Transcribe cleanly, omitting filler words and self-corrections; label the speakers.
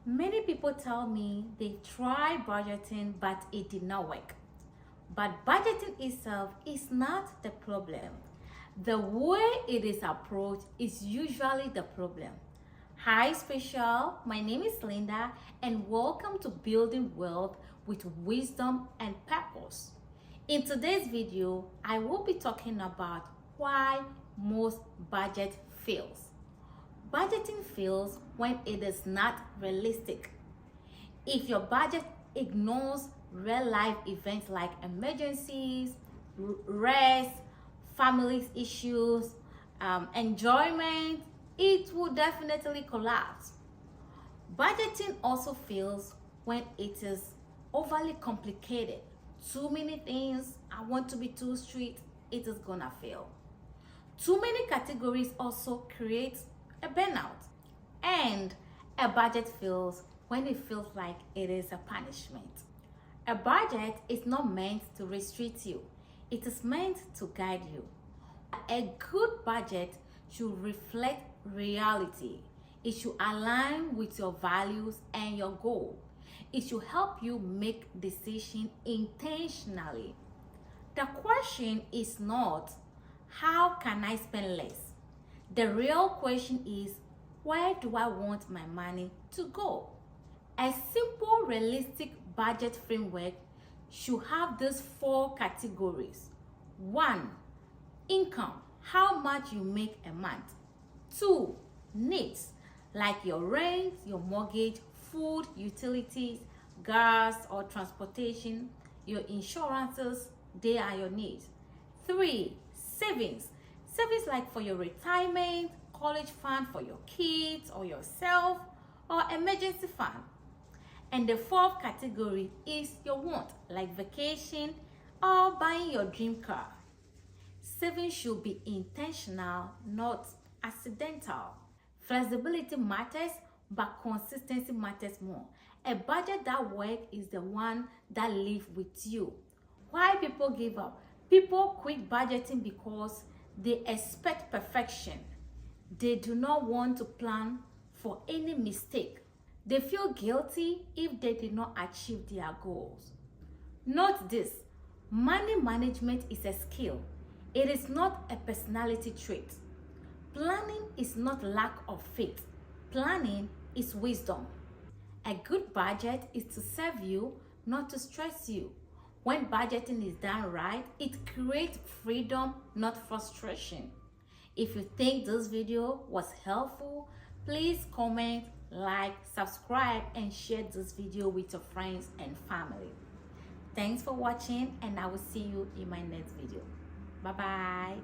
Speaker 1: Many people tell me they tried budgeting but it did not work. But budgeting itself is not the problem. The way it is approached is usually the problem. Hi Special, my name is Linda and welcome to Building Wealth with Wisdom and Purpose. In today's video, I will be talking about why most budget fails. Budgeting fails when it is not realistic. If your budget ignores real life events like emergencies, rest, family issues, enjoyment, it will definitely collapse. Budgeting also fails when it is overly complicated. Too many things, I want to be too strict, it is gonna fail. Too many categories also create a burnout. And a budget fails when it feels like it is a punishment. A budget is not meant to restrict you, it is meant to guide you. A good budget should reflect reality. It should align with your values and your goal. It should help you make decisions intentionally. The question is not, how can I spend less? The real question is, where do I want my money to go? A simple, realistic budget framework should have these 4 categories. 1. Income, how much you make a month. 2. Needs, like your rent, your mortgage, food, utilities, gas or transportation, your insurances, they are your needs. 3. Savings, savings like for your retirement, college fund for your kids or yourself, or emergency fund. And the 4th category is your want, like vacation or buying your dream car. Saving should be intentional, not accidental. Flexibility matters, but consistency matters more. A budget that works is the one that lives with you. Why people give up? People quit budgeting because they expect perfection. They do not want to plan for any mistake. They feel guilty if they did not achieve their goals. Note this, money management is a skill. It is not a personality trait. Planning is not lack of faith. Planning is wisdom. A good budget is to serve you, not to stress you. When budgeting is done right, it creates freedom, not frustration. If you think this video was helpful, please comment, like, subscribe, and share this video with your friends and family. Thanks for watching, and I will see you in my next video. Bye-bye.